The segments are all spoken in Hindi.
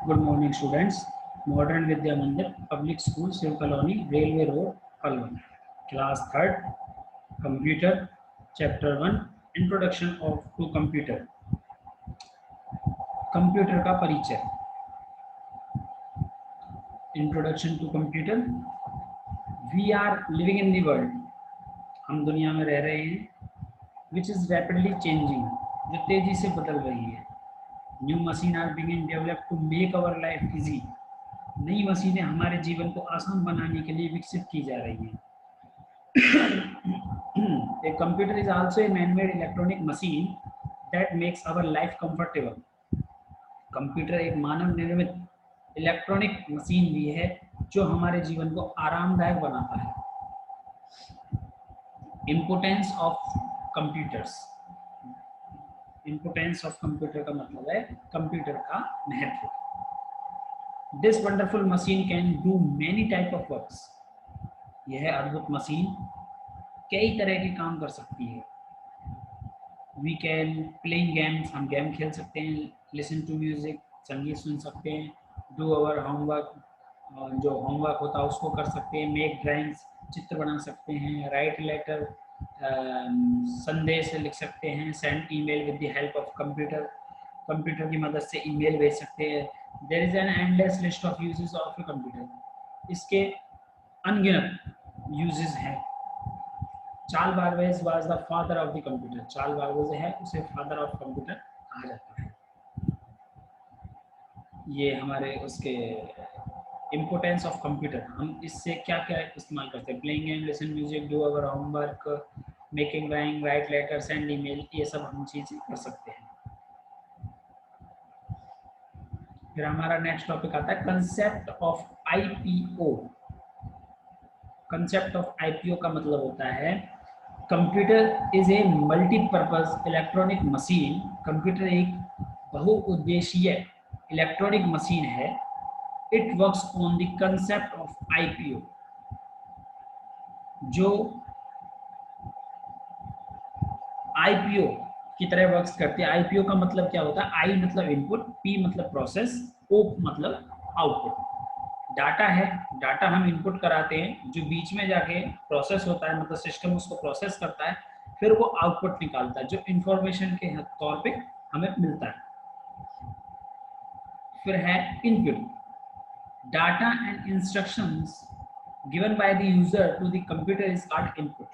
Good morning, students. Modern Vidya Mandir, Public School, Shiv Colony, Railway Road, Palwan. Class 3rd, Computer, Chapter 1, Introduction to Computer. Computer का परिचय. Introduction to Computer. We are living in the world. हम दुनिया में रह रहे हैं. Which is rapidly changing. जो तेजी से बदल रही है. New machines are being developed to make our life easy. नई मशीनें हमारे जीवन को आसान बनाने के लिए विकसित की जा रही हैं. A computer is also a man-made electronic machine that makes our life comfortable. Computer एक मानव निर्मित इलेक्ट्रॉनिक मशीन भी है जो हमारे जीवन को आरामदायक बनाता है. Importance of computers. Importance of computer का मतलब है कंप्यूटर का महत्व. This wonderful machine can do many type of works. यह अद्भुत मशीन कई तरह के काम कर सकती है. We can playing games, हम गेम खेल सकते हैं. Listen to music, संगीत सुन सकते हैं. Do our homework, जो होमवर्क होता है उसको कर सकते हैं. Make drawings, चित्र बना सकते हैं. Write letter, संदेश लिख सकते हैं. Send email with the help of computer, computer की मदद से ईमेल भेज सकते हैं. There is an endless list of uses of a computer. इसके अनगिनत uses हैं. Charles Babbage was the father of the computer. Charles Babbage है उसे फादर ऑफ कंप्यूटर कहा जाता है. ये हमारे उसके इम्पोर्टेंस ऑफ कंप्यूटर. हम इससे क्या क्या इस्तेमाल करते हैं. Playing game, listen music, do our homework, making drawing, write letter, send email, ये सब हम चीज़ें कर सकते हैं. फिर हमारा नेक्स्ट टॉपिक आता है concept of IPO. Concept of IPO का मतलब होता है computer is a multipurpose electronic machine. Computer एक बहुउद्देशीय इलेक्ट्रॉनिक मशीन है. It works on the concept of IPO, जो आईपीओ की तरह वर्क्स करती है. आईपीओ का मतलब क्या होता है. आई मतलब इनपुट, पी मतलब प्रोसेस, ओ मतलब आउटपुट. डाटा है, डाटा हम इनपुट कराते हैं जो बीच में जाके प्रोसेस होता है, मतलब सिस्टम उसको प्रोसेस करता है, फिर वो आउटपुट निकालता है जो इंफॉर्मेशन के तौर पे हमें मिलता है. फिर है input. Data and instructions given by the user to the computer is called input.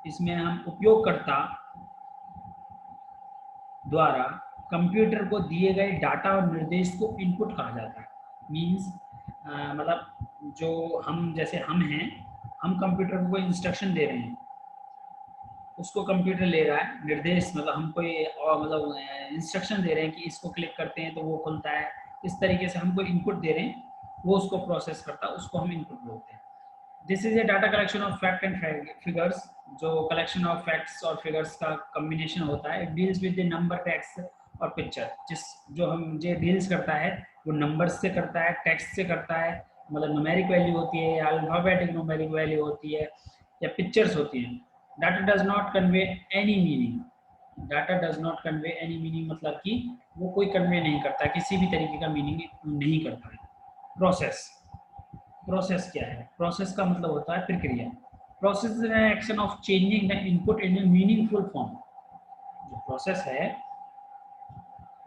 इसमें हम उपयोगकर्ता द्वारा कंप्यूटर को दिए गए डाटा और निर्देश को इनपुट कहा जाता है. मीन्स मतलब जो हम जैसे हम हैं, हम कंप्यूटर को इंस्ट्रक्शन दे रहे हैं, उसको कंप्यूटर ले रहा है. निर्देश मतलब हम कोई मतलब इंस्ट्रक्शन दे रहे हैं कि इसको क्लिक करते हैं तो वो खुलता है. इस तरीके से हमको इनपुट दे रहे हैं, वो उसको प्रोसेस करता है, उसको हम इनपुट बोलते हैं. This is a data collection of fact and figures. जो कलेक्शन ऑफ फैक्ट्स और फिगर्स का कम्बिनेशन होता है. It deals with the number, text और पिक्चर. जो डील्स करता है वो नंबर्स से करता है, टेक्स्ट से करता है, मतलब न्यूमेरिक वैल्यू होती है या अल्फाबेटिक न्यूमेरिक वैल्यू होती है या पिक्चर्स होती हैं. Data does not convey any meaning. Data does not convey any meaning मतलब कि वो कोई कन्वे नहीं करता, किसी भी तरीके का मीनिंग नहीं करता है. प्रोसेस. प्रोसेस क्या है. प्रोसेस का मतलब होता है प्रक्रिया. Process is an action of changing the input in A meaningful form. जो प्रोसेस है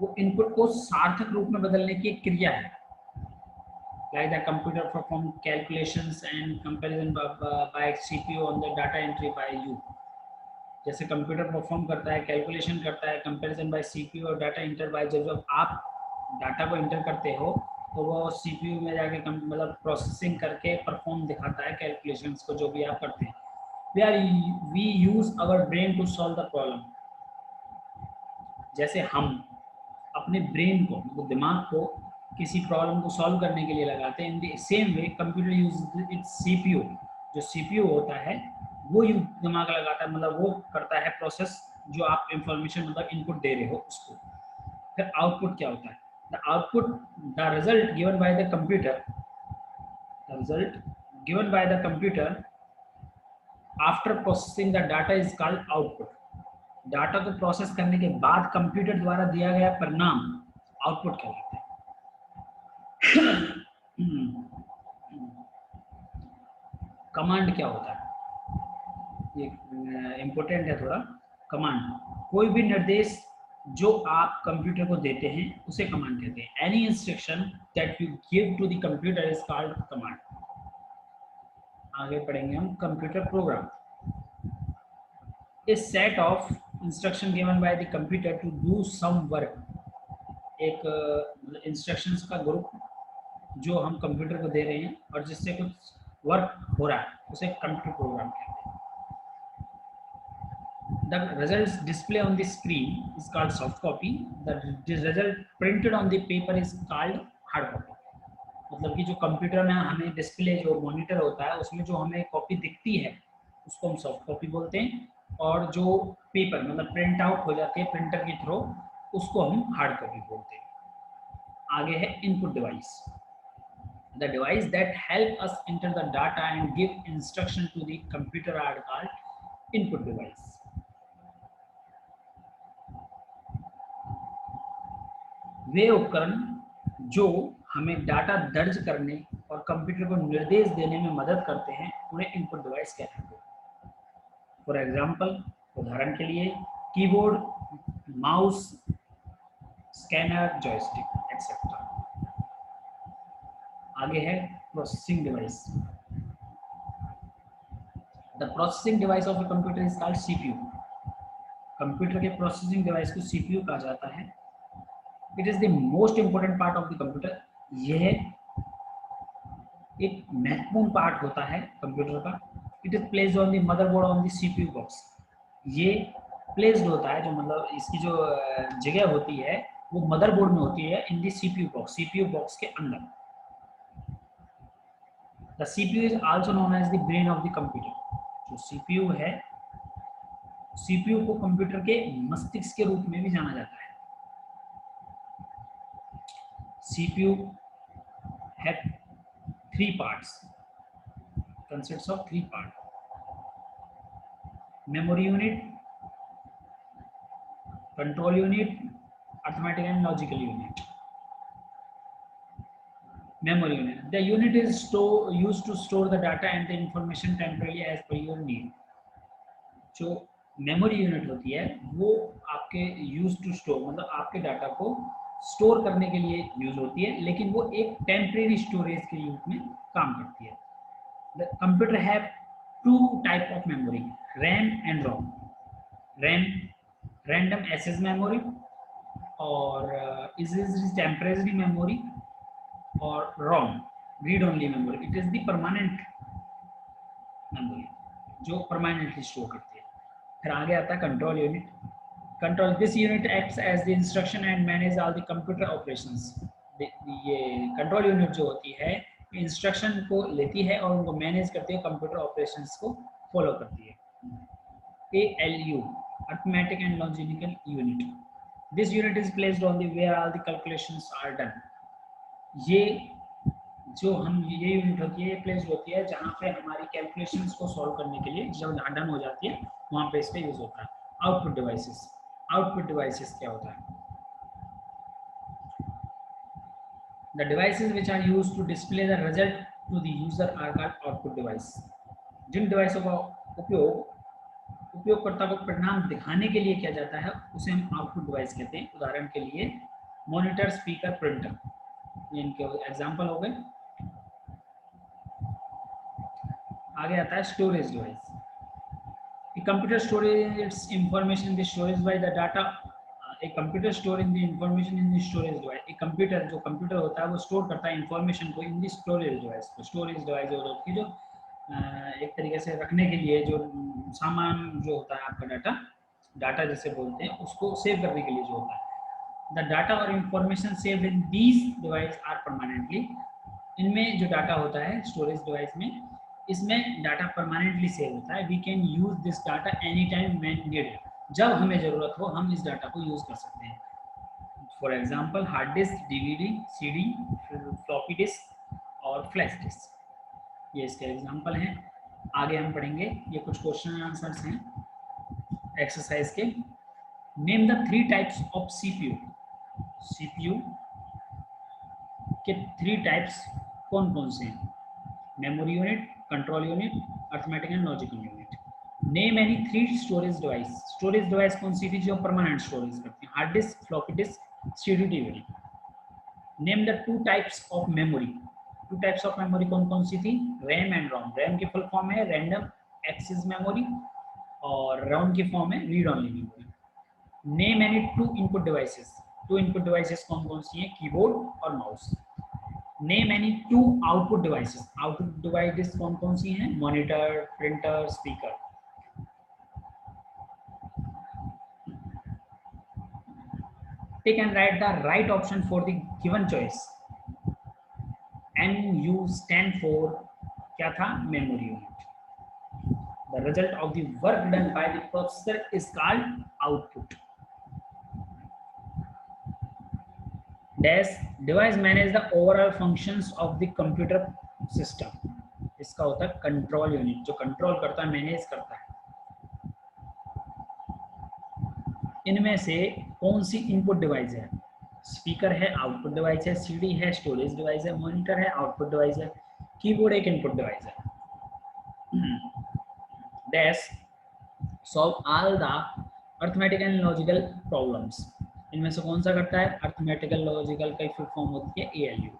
वो इनपुट को सार्थक रूप में बदलने की एक क्रिया है. Like the computer perform calculations and comparison by CPU on the data entry by you. जैसे कंप्यूटर परफॉर्म करता है, कैलकुलेशन करता है, कंपैरिजन बाय सीपीयू और डाटा इंटर बाय. जब आप डाटा को इंटर करते हो तो वो सीपीयू में जाके मतलब प्रोसेसिंग करके परफॉर्म दिखाता है कैलकुलेशंस को जो भी आप करते हैं. We use our brain to solve the problem. जैसे हम अपने ब्रेन को, मतलब दिमाग को, किसी प्रॉब्लम को सॉल्व करने के लिए लगाते हैं. In the same way computer use it's CPU. जो सीपीयू होता है वो दिमाग लगाता है, मतलब वो करता है प्रोसेस जो आप इंफॉर्मेशन मतलब इनपुट दे रहे हो उसको. फिर आउटपुट क्या होता है. The output, the result given by the computer, the result given by the computer after processing the data is called output. Data को प्रोसेस करने के बाद कंप्यूटर द्वारा दिया गया परिणाम आउटपुट कहलाता है। कमांड क्या होता है, ये इम्पोर्टेंट है थोड़ा। कमांड कोई भी निर्देश जो आप कंप्यूटर को देते हैं उसे कमांड कहते हैं। Any instruction that you give to the computer is called command. आगे पढ़ेंगे हम computer program. A set of instruction given by the computer to do some work. एक इंस्ट्रक्शंस का ग्रुप जो हम कंप्यूटर को दे रहे हैं और जिससे कुछ वर्क हो रहा है उसे कंप्यूटर प्रोग्राम कहते हैं। The results display on the screen is called soft copy. The result printed on the paper is called hard copy. मतलब कि जो कंप्यूटर में हमें डिस्प्ले जो मॉनिटर होता है उसमें जो हमें कॉपी दिखती है उसको हम सॉफ्ट कॉपी बोलते हैं, और जो पेपर मतलब प्रिंट आउट हो जाती है प्रिंटर के थ्रू उसको हम हार्ड कॉपी बोलते हैं। आगे है input device. The device that help us enter the data and give instruction to the computer are called input device. वे उपकरण जो हमें डाटा दर्ज करने और कंप्यूटर को निर्देश देने में मदद करते हैं उन्हें इनपुट डिवाइस कहते हैं। फॉर एग्जांपल, उदाहरण के लिए keyboard, mouse, scanner, joystick etcetera. आगे है processing device. The processing device of a computer is called CPU. Computer के प्रोसेसिंग डिवाइस को सीपीयू कहा जाता है। It is the most important part of the computer. यह एक महत्वपूर्ण पार्ट होता है कंप्यूटर का। It is placed on the motherboard on the CPU box. ये प्लेस्ड होता है, जो मतलब इसकी जो जगह होती है वो मदरबोर्ड में होती है in the CPU box, CPU box के अंदर। The CPU is also known as the brain of the computer. जो सीपीयू है, सीपीयू को कंप्यूटर के मस्तिष्क के रूप में भी जाना जाता है। CPU have three parts, consists of three parts: memory unit, control unit, arithmetic and logical unit. Memory unit, the unit is used to store the data and the information temporarily as per your need. जो मेमोरी यूनिट होती है वो आपके यूज टू स्टोर मतलब आपके डाटा को स्टोर करने के लिए यूज होती है, लेकिन वो एक टेम्परेरी स्टोरेज के रूप में काम करती है। The computer have two type of memory, RAM and ROM. RAM random access memory और इज टेम्परेरी मेमोरी, और ROM read only memory. It is the permanent memory जो परमानेंटली स्टोर करती है। फिर आगे आता है control unit. Control this unit acts as the instruction and manage all the computer operations. ये कंट्रोल यूनिट जो होती है इंस्ट्रक्शन को लेती है और उनको मैनेज करती है, कंप्यूटर ऑपरेशंस को फॉलो करती है। ALU arithmetic and logical unit. This unit is placed on the where all the calculations are done. ये यूनिट होती है, प्लेस होती है जहाँ पे हमारी कैलकुलेशंस को सॉल्व करने के लिए जब डन हो जाती है वहाँ पे इसका यूज होता है। Output devices. आउटपुट डिवाइसेस क्या होता है? The devices which are used to display the result to the user are called output device. जिन डिवाइसों का उपयोगकर्ता को परिणाम दिखाने के लिए किया जाता है उसे हम आउटपुट डिवाइस कहते हैं। उदाहरण के लिए मॉनिटर, स्पीकर, प्रिंटर, ये इनके एग्जाम्पल हो गए। आगे आता है storage device. A computer stores its information in the storage by the data. A computer storing the information in the storage device. एक कंप्यूटर जो कंप्यूटर होता है वो स्टोर करता है इंफॉर्मेशन को इन the storage device. Storage device होती है जो एक तरीके से रखने के लिए जो सामान जो होता है आपका डाटा जिसे बोलते हैं उसको सेव करने के लिए जो होता है। द डाटा और information saved in these device are permanently. इनमें जो डाटा होता है स्टोरेज डिवाइस में, इसमें डाटा परमानेंटली सेव होता है। We can use this data any time when needed. जब हमें ज़रूरत हो हम इस डाटा को यूज़ कर सकते हैं। For example hard disk, DVD, CD, floppy disk और फ्लैश डिस्क, ये इसके एग्जांपल हैं। आगे हम पढ़ेंगे, ये कुछ क्वेश्चन आंसर्स हैं एक्सरसाइज के। Name the 3 types of CPU। CPU के 3 टाइप्स कौन कौन से हैं? Memory unit, control unit, arithmetic and logical unit. Name any 3 storage device. Storage device कौन सी थी जो परमानेंट स्टोरेज करती है? Hard disc, floppy disk, CD DVD. Name the 2 types of memory. 2 types of memory कौन कौन सी थी? RAM and ROM. रैम की फुल फॉर्म है रैंडम एक्सेस मेमोरी और रोम की फॉर्म है read only memory. Name any 2 input devices. 2 input devices कौन कौन सी हैं? कीबोर्ड और mouse. Name any 2 output devices. Output devices कौन कौन सी हैं? Monitor, printer, speaker. Take and write the right option for the given choice. NU stand for क्या था? Memory unit. The result of the work done by the processor is called output. Dash device manage the overall functions of the computer system. इसका होता है कंट्रोल यूनिट, जो कंट्रोल करता है, मैनेज करता है। इनमें से कौन सी इनपुट डिवाइस है? स्पीकर है, आउटपुट डिवाइस है, सीडी है, स्टोरेज डिवाइस है, मॉनिटर है, आउटपुट डिवाइस है, कीबोर्ड एक इनपुट डिवाइस है। Dash solve all the arithmetic and logical problems. इनमें से कौन सा करता है? अर्थमेटिकल लॉजिकल का फुल फॉर्म होती है एएलयू।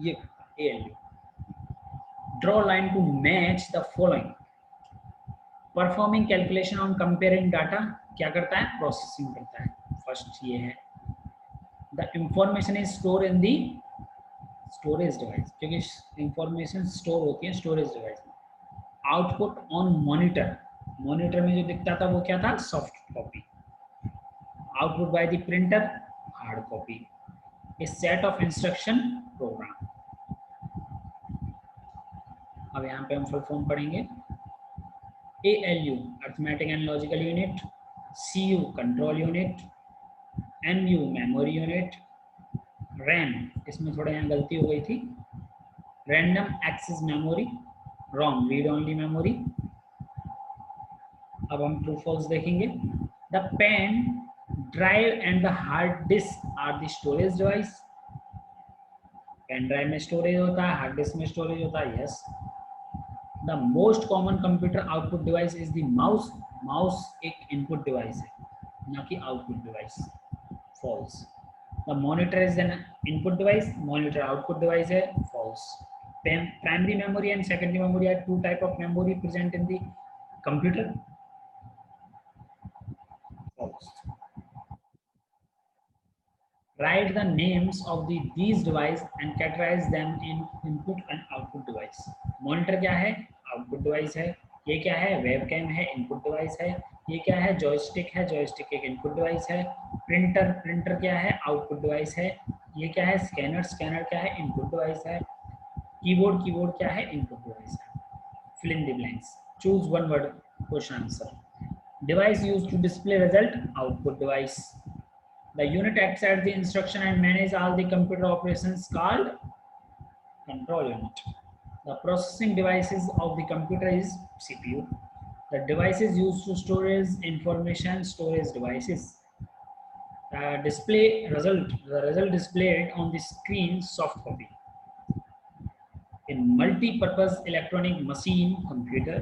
ये ALU. Draw line to match the following. Performing calculation on comparing data. क्या करता है? प्रोसेसिंग करता है। फर्स्ट ये है। The information is store in the storage device, क्योंकि इंफॉर्मेशन स्टोर होती है स्टोरेज डिवाइस में। Output on monitor. मॉनिटर में जो दिखता था वो क्या था? Soft copy. Output by the printer, hard copy. A set of instruction program. अब यहाँ पे हम फुल फॉर्म पढ़ेंगे। ALU arithmetic and logical unit, CU control unit, MU memory unit, RAM, इसमें थोड़ा यहाँ गलती हो गई थी, random access memory, ROM read only memory. अब हम ट्रू फॉल्स देखेंगे। The pen drive and the hard disk are the storage device. Pen drive में स्टोरेज होता है, हार्ड डिस्क में स्टोरेज होता है। Yes. The most common computer output device is the mouse. Mouse एक इनपुट डिवाइस है, ना कि output device. False. The monitor is an input device, monitor output device है। False. Primary memory and secondary memory are 2 type of memory present in the computer. False. Write the names of these device and categorize them in input and output device. Monitor क्या है? Output device है। ये क्या है? Webcam है, input device है। ये क्या है? Joystick है, joystick एक input device है। Printer, printer क्या है? Output device है। ये क्या है? Scanner, scanner क्या है? Input device है। Keyboard, keyboard क्या है? Input device है। Fill in the blanks. Choose one word question answer. Device used to display result, output device. The unit acts as the instruction and manage all the computer operations called control unit. The processing devices of the computer is CPU. The devices used to storage information, storage devices. The result displayed on the screen, soft copy. In multi-purpose electronic machine, computer,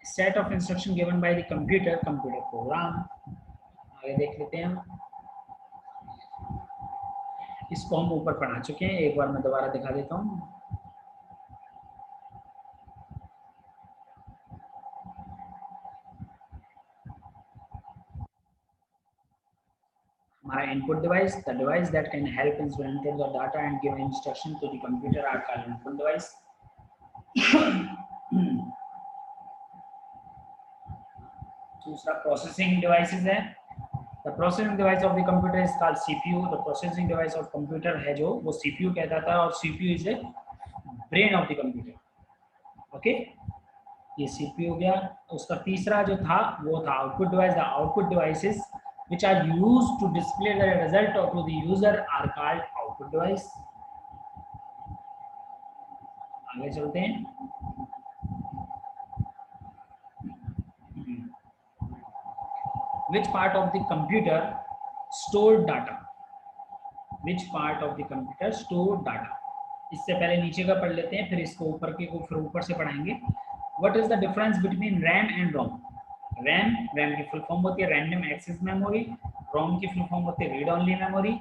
set of instruction given by the computer program. आगे देख लेते हैं हम। इसको हम ऊपर पढ़ा चुके हैं, एक बार मैं दोबारा दिखा देता हूँ। हमारा input device, the device that can help in enter the data and give instruction to the computer are called input device. दूसरा प्रोसेसिंग डिवाइसेस है। The processing device of the computer is called CPU. The processing device of computer है जो, वो CPU कहता था, और CPU is a brain of the computer. Okay, ये CPU हो गया। उसका तीसरा जो था वो था output device. The output devices which are used to display the result to the user are called output device. आगे चलते हैं। Which part of the computer store data? Which part of the computer store data. इससे पहले नीचे का पढ़ लेते हैं, फिर इसको ऊपर के को फिर ऊपर से पढ़ाएंगे। What is the difference between RAM and ROM? RAM की फुल फॉर्म होती है रैंडम एक्सेस मेमोरी, रोम की फुल फॉर्म होती है read only memory.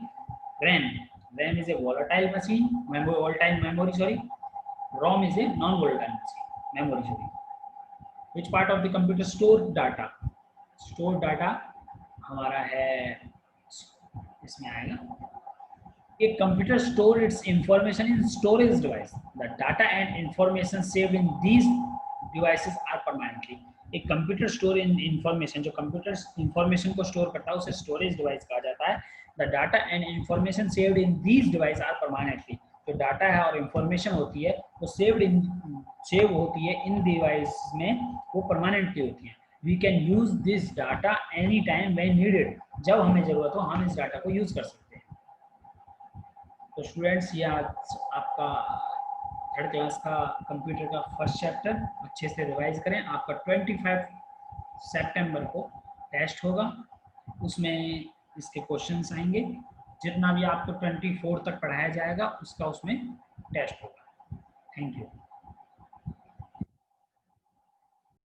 RAM is a volatile machine, volatile memory sorry, ROM is a non volatile machine memory sorry. Which part of the computer store data? Store data हमारा है, इसमें आएगा, a computer store its information in storage device. The data and information saved in these devices are permanently. एक कंप्यूटर स्टोर इन इंफॉर्मेशन, जो कंप्यूटर इंफॉर्मेशन को स्टोर करता है उसे स्टोरेज डिवाइस कहा जाता है। The data and information saved in these device are permanently. जो डाटा है और इंफॉर्मेशन होती है वो सेव होती है इन डिवाइस में, वो परमानेंटली होती है। We can use this data any time when needed, जब हमें जरूरत हो हम इस डाटा को यूज कर सकते हैं। तो स्टूडेंट्स ये आज आपका थर्ड क्लास का कंप्यूटर का फर्स्ट चैप्टर अच्छे से रिवाइज करें। आपका 25 सितंबर को टेस्ट होगा, उसमें इसके क्वेश्चंस आएंगे। जितना भी आपको 24 तक पढ़ाया जाएगा उसका उसमें टेस्ट होगा। Thank you.